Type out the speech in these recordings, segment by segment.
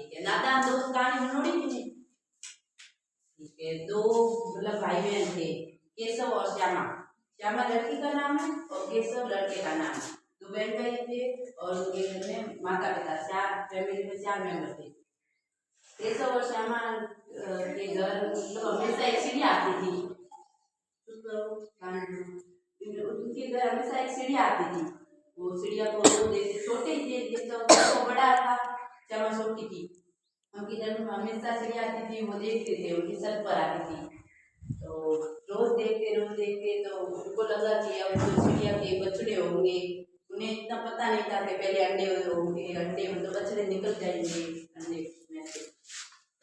ठीक है, नादान दोस्त कहानी बनोड़ी थी नहीं। ठीक है, दो मतलब भाई बहन थे, केशव और श्यामा। श्यामा लड़की का नाम है और केशव लड़के का नाम है। दो बहन भाई थे और उनके घर में माता पिता, 4 फैमिली में 4 मेंबर थे। केशव और श्यामा के घर मतलब हमेशा एक सीढ़ी आती थी। उनके घर हमेशा एक सीढ़ी आती थी। वो सीढ़िया को छोटे थे, केशव बड़ा था, श्यामा छोटी थी। उनकी घर में हमेशा सीढ़ी आती थी, वो देखते थे, उनकी छत पर आती थी। तो रोज देखते तो उनको लगा कि अब तो चिड़िया के बछड़े होंगे। उन्हें इतना पता नहीं था कि पहले अंडे होंगे, अंडे मतलब बछड़े निकल जाएंगे अंडे में से।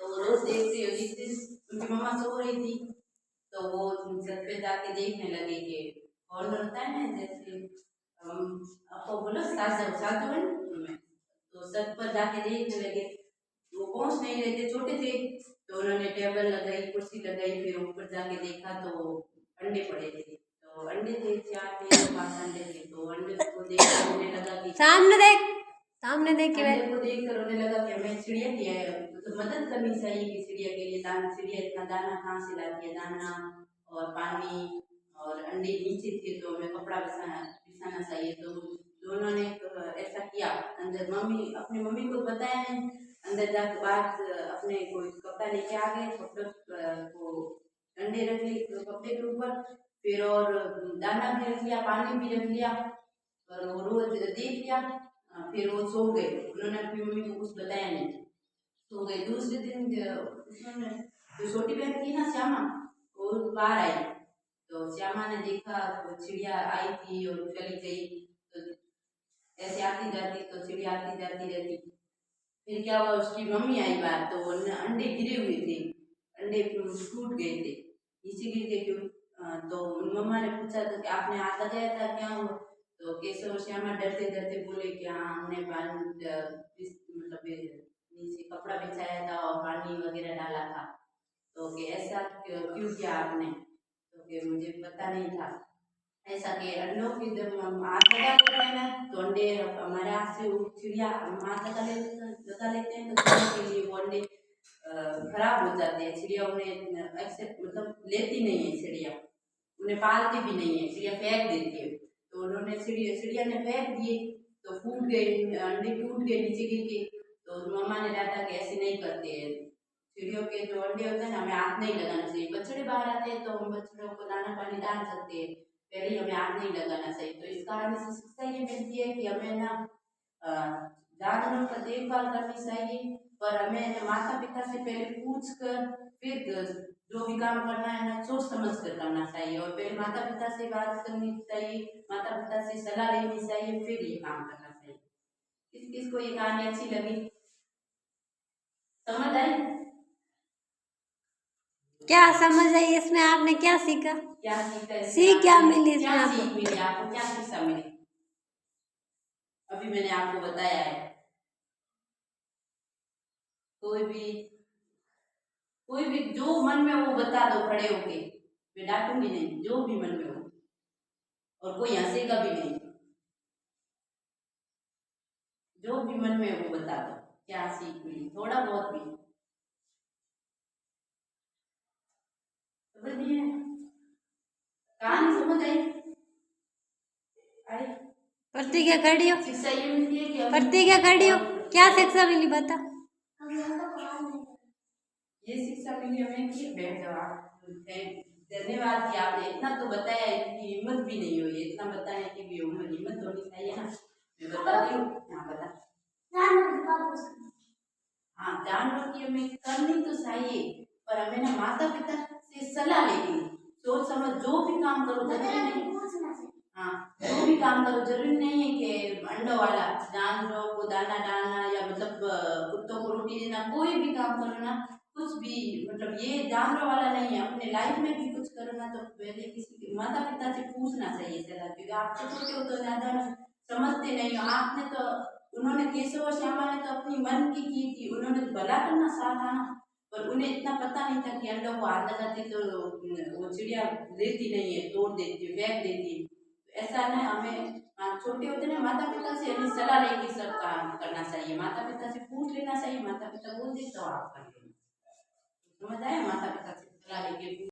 तो वो रोज देखते हुए जिस दिन उनकी मम्मा सो रही थी तो वो छत पे जाके देखने लगे कि कौन होता है ना, जैसे आपको बोलो साधु में, तो छत पर जाके देखने लगे। वो पहुंच नहीं रहे थे, छोटे थे, तो उन्होंने टेबल लगाई, कुर्सी लगाई, फिर ऊपर जाके देखा तो अंडे पड़े थे। तो अंडे थे 4 थे 5 अंडे थे। तो अंडे को देख कर उन्हें लगा कि सामने देख के अंडे को देख कर उन्हें लगा कि हमें चिड़िया की है तो मदद करनी चाहिए कि चिड़िया के लिए दाना, चिड़िया इतना दाना कहाँ से लाती है, दाना और पानी और अंडे नीचे थे तो हमें कपड़ा बिछाना चाहिए। तो दोनों ने ऐसा किया। अंदर मम्मी अपनी मम्मी को बताया नहीं, अंदर जाकर बाद अपने कोई कपड़ा लेके आ गए, कपड़े को अंडे रख लिए कपड़े के ऊपर, फिर और दाना भी रख लिया, पानी भी रख लिया और वो रोज देख लिया। फिर वो सो गए, उन्होंने अपनी मम्मी को कुछ बताया नहीं, सो गए। दूसरे दिन उन्होंने जो छोटी बहन थी ना श्यामा, वो बाहर आई तो श्यामा ने देखा तो चिड़िया आई थी और चली गई। तो ऐसे आती जाती तो चिड़िया आती जाती रहती। फिर क्या हुआ, उसकी मम्मी आई बात तो अंडे गिरे हुए थे, अंडे टूट गए थे, नीचे गिर गए क्यों। तो मम्मा ने पूछा तो कि आपने हाथ लगाया था क्या हुआ। तो केशव और श्यामा डरते डरते बोले कि हाँ हमने मतलब नीचे कपड़ा बिछाया था और पानी वगैरह डाला था। तो कि ऐसा क्यों किया आपने, तो कि मुझे पता नहीं था। ऐसा कि अंडों की जब हम हाथ लगा लेते हैं ना तो अंडे हमारे हाथ से चिड़िया हम हाथ लगा लेते हैं तो चिड़िया के लिए वो अंडे खराब हो जाते हैं। चिड़िया उन्हें एक्सेप्ट मतलब लेती नहीं है, चिड़िया उन्हें पालती भी नहीं है, चिड़िया फेंक देती है। तो उन्होंने चिड़िया ने फेंक दिए तो फूट गए, अंडे टूट गए नीचे गिर के। तो मम्मा ने डांटा कि ऐसे नहीं करते हैं, चिड़ियों के जो अंडे होते हैं ना हमें हाथ नहीं लगाना चाहिए। बछड़े बाहर आते हैं तो हम बछड़ों को दाना पानी डाल सकते हैं, पहले हमें हाथ नहीं लगाना चाहिए। तो इस कहानी से शिक्षा ये मिलती है कि हमें ना जानवरों का देखभाल करनी चाहिए, पर हमें माता पिता से पहले पूछ कर फिर जो भी काम करना है ना सोच समझ कर करना चाहिए। और पहले माता पिता से बात करनी चाहिए, माता पिता से सलाह लेनी चाहिए, फिर ये काम करना चाहिए। किस किस को ये कहानी अच्छी लगी, समझ आई? क्या समझ आई इसमें? आपने क्या सीखा? क्या सीखा, सीख क्या मिली इसमें? क्या आपको सीख मिली, आपको क्या शिक्षा मिली? अभी मैंने आपको बताया है। कोई भी जो मन में वो बता दो खड़े होके, मैं डांटूंगी नहीं, जो भी मन में हो, और कोई हंसेगा भी नहीं। जो भी मन में वो बता दो, क्या सीख मिली, थोड़ा बहुत भी समझ नहीं है, कहानी समझ आई? प्रतिज्ञा खड़ी हो, शिक्षा ये मिलती है कि प्रतिज्ञा खड़ी हो, क्या शिक्षा मिली बता। ये शिक्षा मिली हमें कि बैठ जाओ आप, धन्यवाद कि आपने इतना तो बताया, इतनी हिम्मत भी नहीं हुई इतना बताने की भी हिम्मत होनी चाहिए ना। मैं बताती हूँ, हाँ बता। हाँ जानवर की हमें करनी तो चाहिए, पर हमें ना माता पिता से सलाह लेनी, सोच समझ जो भी काम करो जरूरी नहीं। हाँ जो भी काम करो जरूरी नहीं है कि अंडों वाला, जानवरों को दाना डालना या मतलब कुत्तों को रोटी देना, कोई भी काम करो ना, कुछ भी मतलब ये जानवरों वाला नहीं है, अपने लाइफ में भी कुछ करो ना तो पहले किसी माता पिता से पूछना चाहिए सलाह, क्योंकि आप तो छोटे हो तो ज्यादा समझते नहीं हो। आपने तो उन्होंने केशव और श्यामा ने तो अपनी मन की थी, उन्होंने तो भला करना चाहा था ना, पर उन्हें इतना पता नहीं था कि अंडों को हाथ लगाते तो वो चिड़िया लेती नहीं है, तोड़ देती है, फेंक देती है। ऐसा ना हमें छोटे होते ना माता पिता से हमें सलाह लेके सब काम करना चाहिए, माता पिता से पूछ लेना चाहिए, माता पिता बोल दे तो आप कर लेना। समझ आया? माता